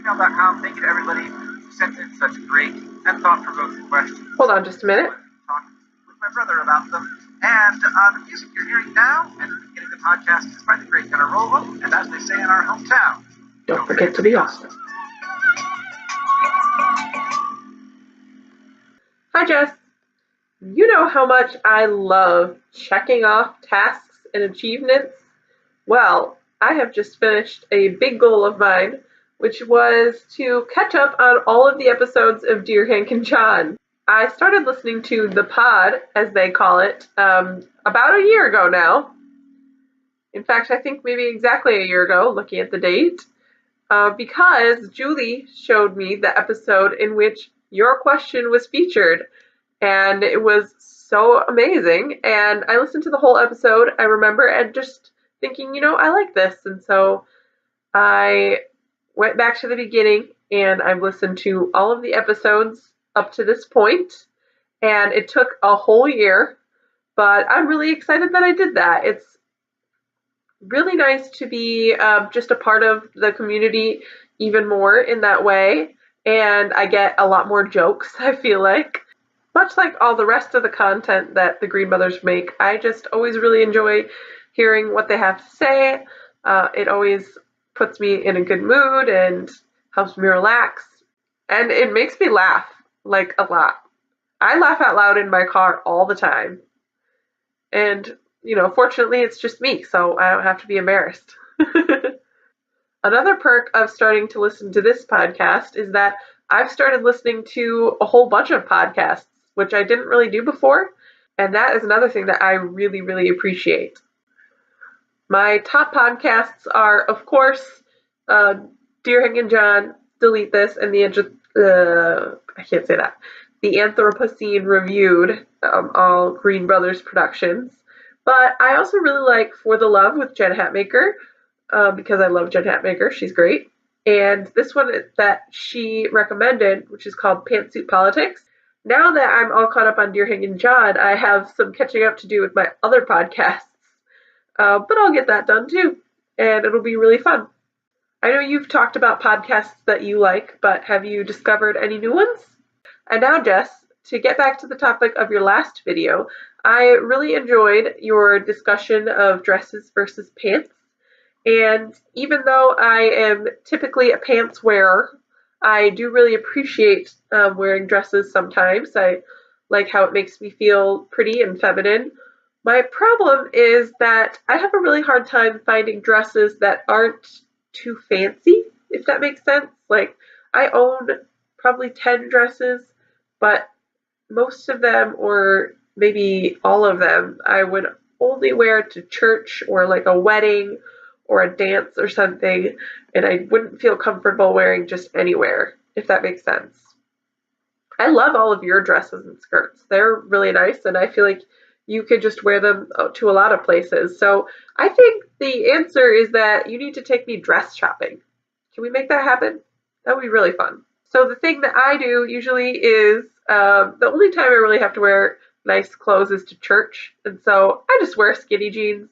gmail.com. Thank you to everybody who sent in such great and thought-provoking questions. Hold on just a minute. Talk with my brother about them. And the music you're hearing now and the beginning of the podcast is by the great Gunnar Rolo, and as they say in our hometown, don't forget to be awesome. Hi, Jess. You know how much I love checking off tasks and achievements? Well, I have just finished a big goal of mine, which was to catch up on all of the episodes of Dear Hank and John. I started listening to the pod, as they call it, about a year ago now. In fact, I think maybe exactly a year ago, looking at the date, because Julie showed me the episode in which your question was featured, and it was so amazing. And I listened to the whole episode, I remember, and just thinking, I like this. And so I went back to the beginning, and I've listened to all of the episodes up to this point, and it took a whole year, but I'm really excited that I did that. It's really nice to be just a part of the community even more in that way, and I get a lot more jokes, I feel like. Much like all the rest of the content that the Green Brothers make, I just always really enjoy hearing what they have to say. It always puts me in a good mood and helps me relax, and it makes me laugh, like, a lot. I laugh out loud in my car all the time, and fortunately it's just me, so I don't have to be embarrassed. Another perk of starting to listen to this podcast is that I've started listening to a whole bunch of podcasts, which I didn't really do before, and that is another thing that I really, really appreciate. My top podcasts are, of course, Dear Hank and John, Delete This, and the Anthropocene Reviewed, all Green Brothers productions. But I also really like For the Love with Jen Hatmaker, because I love Jen Hatmaker. She's great. And this one that she recommended, which is called Pantsuit Politics. Now that I'm all caught up on Dear Hank and John, I have some catching up to do with my other podcasts. But I'll get that done too, and it'll be really fun. I know you've talked about podcasts that you like, but have you discovered any new ones? And now, Jess, to get back to the topic of your last video, I really enjoyed your discussion of dresses versus pants. And even though I am typically a pants wearer, I do really appreciate wearing dresses sometimes. I like how it makes me feel pretty and feminine. My problem is that I have a really hard time finding dresses that aren't too fancy, if that makes sense. Like, I own probably 10 dresses, but most of them, or maybe all of them, I would only wear to church or like a wedding or a dance or something, and I wouldn't feel comfortable wearing just anywhere, if that makes sense. I love all of your dresses and skirts. They're really nice, and I feel like you could just wear them to a lot of places. So I think the answer is that you need to take me dress shopping. Can we make that happen? That would be really fun. So the thing that I do usually is, the only time I really have to wear nice clothes is to church. And so I just wear skinny jeans,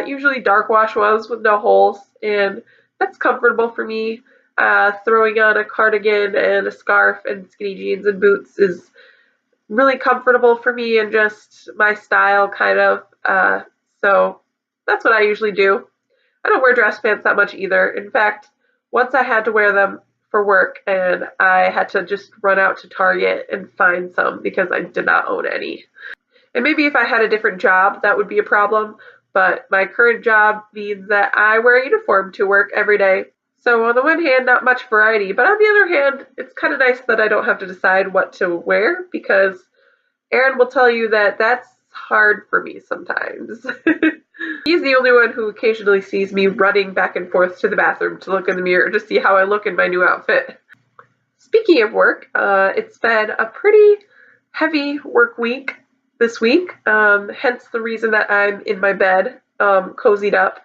usually dark wash ones with no holes. And that's comfortable for me. Throwing on a cardigan and a scarf and skinny jeans and boots is really comfortable for me and just my style, kind of. So that's what I usually do. I don't wear dress pants that much either. In fact, once I had to wear them for work, and I had to just run out to Target and find some because I did not own any. And maybe if I had a different job, that would be a problem. But my current job means that I wear a uniform to work every day. So on the one hand, not much variety, but on the other hand, it's kind of nice that I don't have to decide what to wear, because Aaron will tell you that that's hard for me sometimes. He's the only one who occasionally sees me running back and forth to the bathroom to look in the mirror to see how I look in my new outfit. Speaking of work, it's been a pretty heavy work week this week, hence the reason that I'm in my bed, cozied up,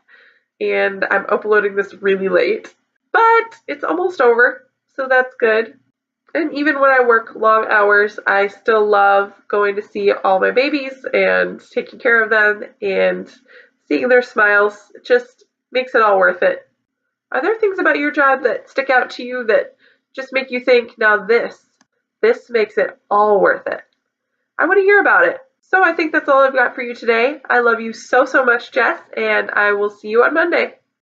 and I'm uploading this really late. But it's almost over, so that's good. And even when I work long hours, I still love going to see all my babies and taking care of them and seeing their smiles. It just makes it all worth it. Are there things about your job that stick out to you that just make you think, now this makes it all worth it? I want to hear about it. So I think that's all I've got for you today. I love you so, so much, Jess, and I will see you on Monday.